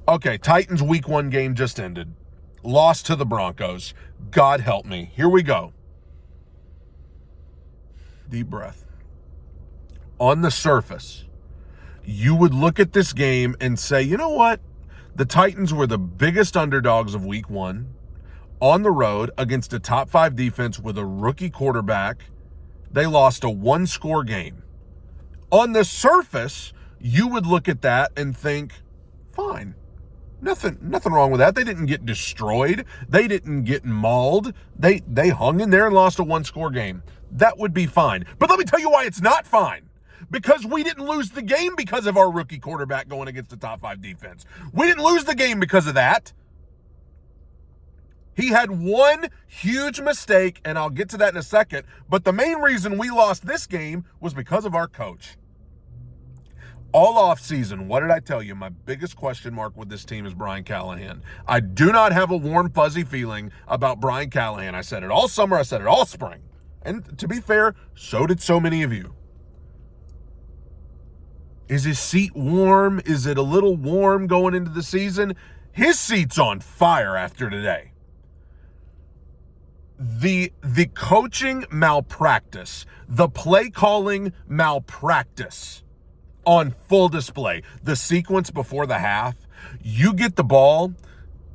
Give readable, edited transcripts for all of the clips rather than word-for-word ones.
Okay, Titans week 1 game just ended. Lost to the Broncos. God help me. Here we go. Deep breath. On the surface, you would look at this game and say, you know what? The Titans were the biggest underdogs of week 1 on the road against a top 5 defense with a rookie quarterback. They lost a 1-score game. On the surface, you would look at that and think, fine. Nothing wrong with that. They didn't get destroyed. They didn't get mauled. They hung in there and lost a 1-score game. That would be fine. But let me tell you why it's not fine. Because we didn't lose the game because of our rookie quarterback going against the top 5 defense. We didn't lose the game because of that. He had one huge mistake, and I'll get to that in a second. But the main reason we lost this game was because of our coach. All offseason, what did I tell you? My biggest question mark with this team is Brian Callahan. I do not have a warm, fuzzy feeling about Brian Callahan. I said it all summer. I said it all spring. And to be fair, so did so many of you. Is his seat warm? Is it a little warm going into the season? His seat's on fire after today. The coaching malpractice, the play calling malpractice on full display. The sequence before the half, you get the ball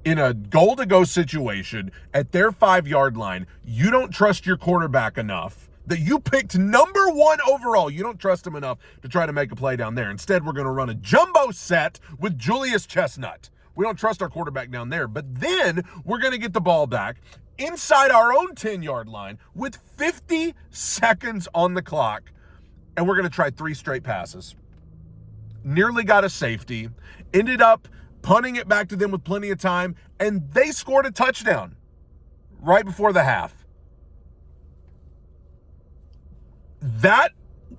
in a goal-to-go situation at their 5-yard line. You don't trust your quarterback enough that you picked number 1 overall. You don't trust him enough to try to make a play down there. Instead, we're going to run a jumbo set with Julius Chestnut. We don't trust our quarterback down there. But then we're going to get the ball back inside our own 10-yard line with 50 seconds on the clock, and we're going to try 3 straight passes. Nearly got a safety, ended up punting it back to them with plenty of time, and they scored a touchdown right before the half. That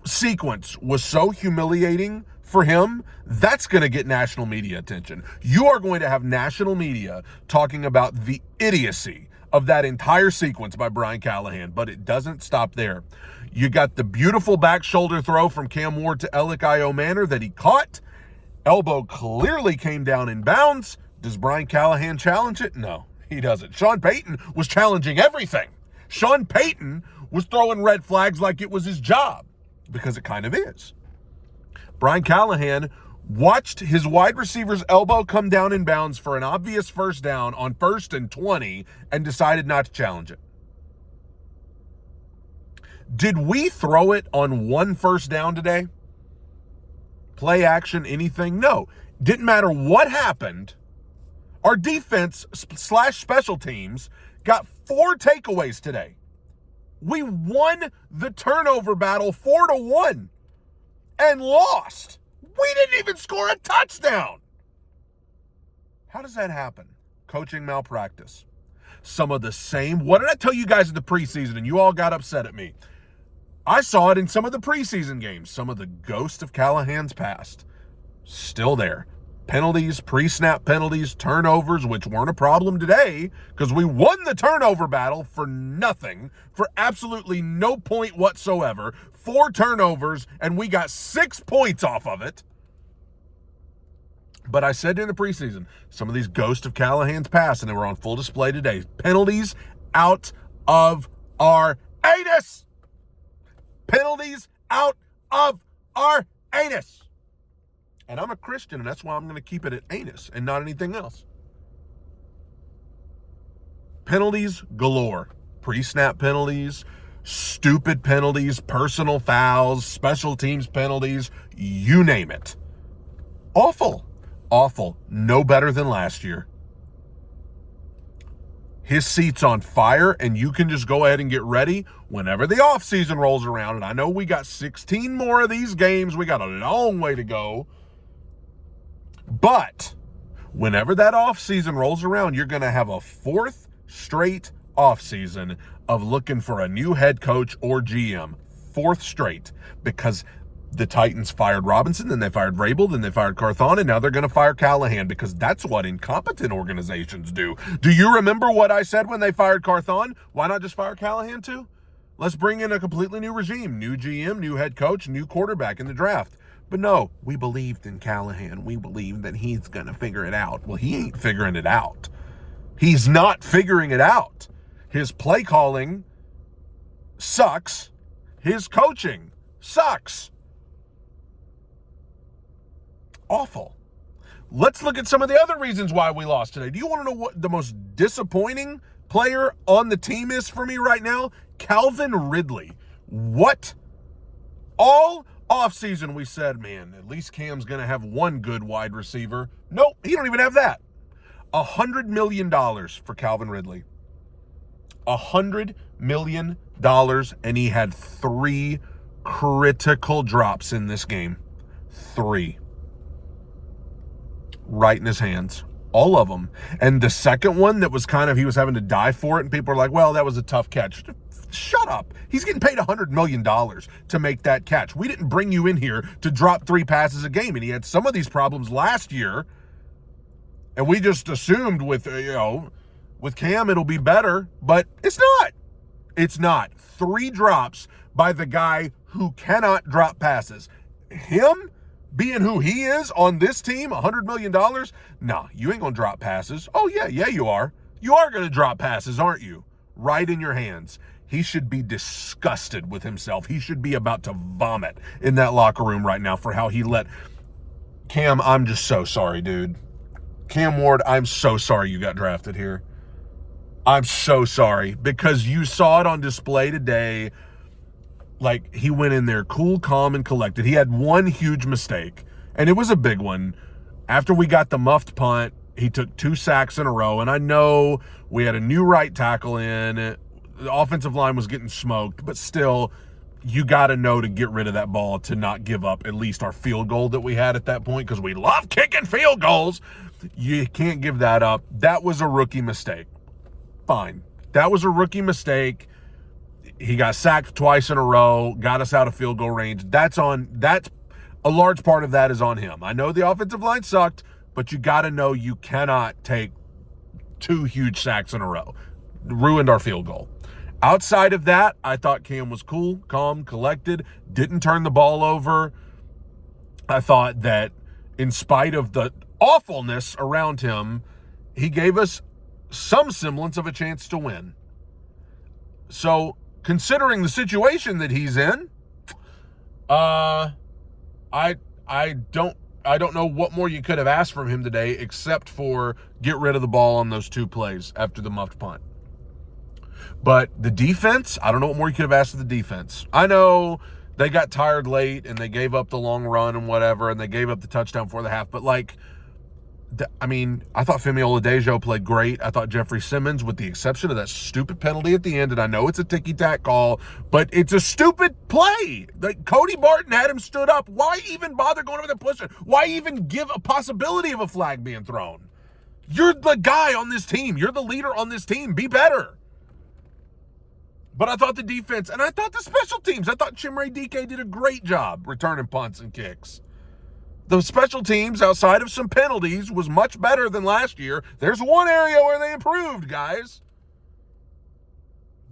sequence was so humiliating for him. That's going to get national media attention. You are going to have national media talking about the idiocy of that entire sequence by Brian Callahan, but it doesn't stop there. You got the beautiful back shoulder throw from Cam Ward to Io Manor that he caught. Elbow clearly came down in bounds. Does Brian Callahan challenge it? No, he doesn't. Sean Payton was challenging everything. Sean Payton was throwing red flags like it was his job, because it kind of is. Brian Callahan watched his wide receiver's elbow come down in bounds for an obvious first down on 1st and 20 and decided not to challenge it. Did we throw it on 1 first down today? Play action, anything? No. Didn't matter what happened. Our defense / special teams got 4 takeaways today. We won the turnover battle 4-1 and lost. We didn't even score a touchdown. How does that happen? Coaching malpractice. Some of the same. What did I tell you guys in the preseason and you all got upset at me? I saw it in some of the preseason games. Some of the ghost of Callahan's past still there. Penalties, pre-snap penalties, turnovers, which weren't a problem today because we won the turnover battle for nothing, for absolutely no point whatsoever. 4 turnovers, and we got 6 points off of it. But I said in the preseason, some of these ghosts of Callahan's past, and they were on full display today. Penalties out of our anus. Penalties out of our anus. And I'm a Christian, and that's why I'm going to keep it at anus and not anything else. Penalties galore. Pre-snap penalties, stupid penalties, personal fouls, special teams penalties, you name it. Awful. Awful. No better than last year. His seat's on fire, and you can just go ahead and get ready whenever the offseason rolls around. And I know we got 16 more of these games. We got a long way to go. But whenever that offseason rolls around, you're going to have a 4th straight offseason of looking for a new head coach or GM. 4th straight, because the Titans fired Robinson, then they fired Vrabel, then they fired Carthon, and now they're going to fire Callahan because that's what incompetent organizations do. Do you remember what I said when they fired Carthon? Why not just fire Callahan too? Let's bring in a completely new regime, new GM, new head coach, new quarterback in the draft. But no, we believed in Callahan. We believed that he's going to figure it out. Well, he ain't figuring it out. He's not figuring it out. His play calling sucks. His coaching sucks. Awful. Let's look at some of the other reasons why we lost today. Do you want to know what the most disappointing player on the team is for me right now? Calvin Ridley. What? All offseason we said, man, at least Cam's going to have one good wide receiver. Nope, he don't even have that. $100 million for Calvin Ridley. $100 million, and he had 3 critical drops in this game. 3. Right in his hands. All of them. And the second one that was kind of, he was having to die for it, and people are like, well, that was a tough catch. Shut up. He's getting paid $100 million to make that catch. We didn't bring you in here to drop 3 passes a game, and he had some of these problems last year, and we just assumed with Cam it'll be better, but it's not. It's not. 3 drops by the guy who cannot drop passes. Him being who he is on this team, $100 million? Nah, you ain't going to drop passes. Oh, yeah, you are. You are going to drop passes, aren't you? Right in your hands. He should be disgusted with himself. He should be about to vomit in that locker room right now for how he let Cam. I'm just so sorry, dude. Cam Ward, I'm so sorry you got drafted here. I'm so sorry, because you saw it on display today. Like, he went in there cool, calm, and collected. He had one huge mistake, and it was a big one. After we got the muffed punt, he took 2 sacks in a row, and I know we had a new right tackle in. The offensive line was getting smoked, but still, you got to know to get rid of that ball to not give up at least our field goal that we had at that point, because we love kicking field goals. You can't give that up. That was a rookie mistake. Fine. That was a rookie mistake. He got sacked twice in a row, got us out of field goal range. That's a large part of that is on him. I know the offensive line sucked, but you got to know you cannot take 2 huge sacks in a row. Ruined our field goal. Outside of that, I thought Cam was cool, calm, collected, didn't turn the ball over. I thought that in spite of the awfulness around him, he gave us some semblance of a chance to win. So, considering the situation that he's in, I don't know what more you could have asked from him today except for get rid of the ball on those 2 plays after the muffed punt. But the defense, I don't know what more you could have asked of the defense. I know they got tired late and they gave up the long run and whatever, and they gave up the touchdown before the half, but I thought Femi Oladejo played great. I thought Jeffrey Simmons, with the exception of that stupid penalty at the end, and I know it's a ticky-tack call, but it's a stupid play. Like, Cody Barton had him stood up. Why even bother going over there pushing? Why even give a possibility of a flag being thrown? You're the guy on this team. You're the leader on this team. Be better. But I thought the defense, and I thought the special teams, I thought Chimere Dike did a great job returning punts and kicks. The special teams, outside of some penalties, was much better than last year. There's one area where they improved, guys.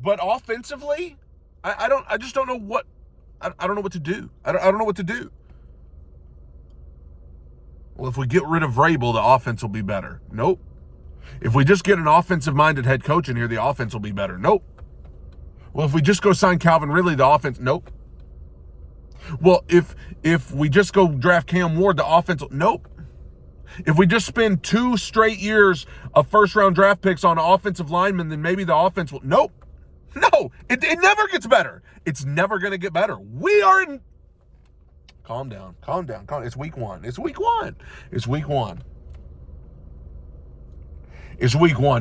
But offensively, I don't know what to do. I don't know what to do. Well, if we get rid of Vrabel, the offense will be better. Nope. If we just get an offensive-minded head coach in here, the offense will be better. Nope. Well, if we just go sign Calvin Ridley, the offense, nope. Well, if we just go draft Cam Ward, the offense, nope. If we just spend 2 straight years of first-round draft picks on offensive linemen, then maybe the offense will, nope. No, it never gets better. It's never going to get better. We are in, calm down. It's week 1. It's week 1,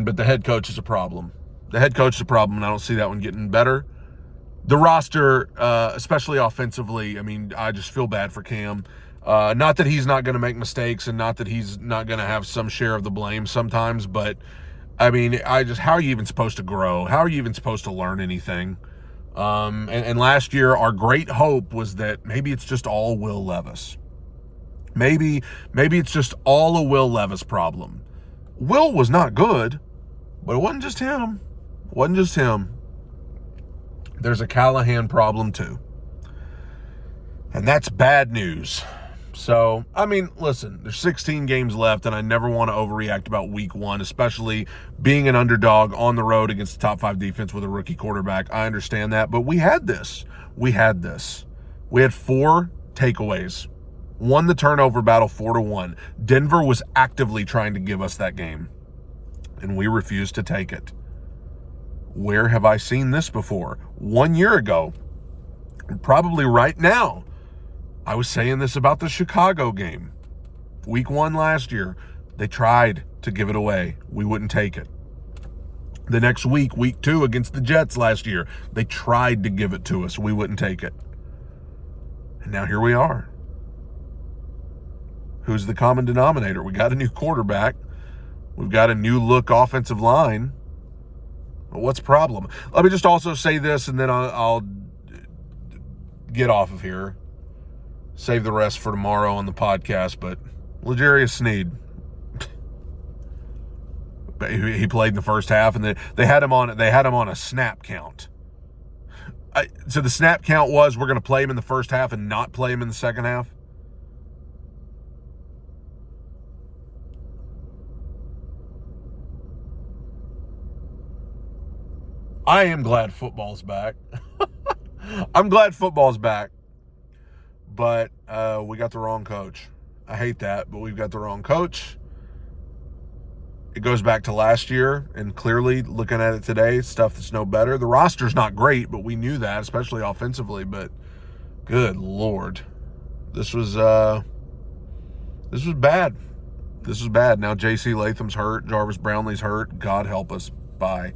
but the head coach is a problem. The head coach is a problem, and I don't see that one getting better. The roster, especially offensively, I just feel bad for Cam. Not that he's not going to make mistakes and not that he's not going to have some share of the blame sometimes, but, how are you even supposed to grow? How are you even supposed to learn anything? And last year, our great hope was that maybe it's just all Will Levis. Maybe it's just all a Will Levis problem. Will was not good, but it wasn't just him. There's a Callahan problem too. And that's bad news. So, I mean, listen, there's 16 games left, and I never want to overreact about week one, especially being an underdog on the road against the top 5 defense with a rookie quarterback. I understand that, but we had this. We had 4 takeaways. Won the turnover battle 4-1. Denver was actively trying to give us that game, and we refused to take it. Where have I seen this before? 1 year ago, probably right now, I was saying this about the Chicago game. Week 1 last year, they tried to give it away. We wouldn't take it. The next week, week 2 against the Jets last year, they tried to give it to us. We wouldn't take it. And now here we are. Who's the common denominator? We got a new quarterback. We've got a new look offensive line. What's the problem? Let me just also say this, and then I'll get off of here. Save the rest for tomorrow on the podcast, but L'Jarius Sneed, he played in the first half, and they had him on a snap count. So the snap count was we're going to play him in the first half and not play him in the second half. I am glad football's back. I'm glad football's back. But we got the wrong coach. I hate that, but we've got the wrong coach. It goes back to last year, and clearly looking at it today, stuff that's no better. The roster's not great, but we knew that, especially offensively. But good Lord, this was bad. This was bad. Now J.C. Latham's hurt. Jarvis Brownlee's hurt. God help us. Bye.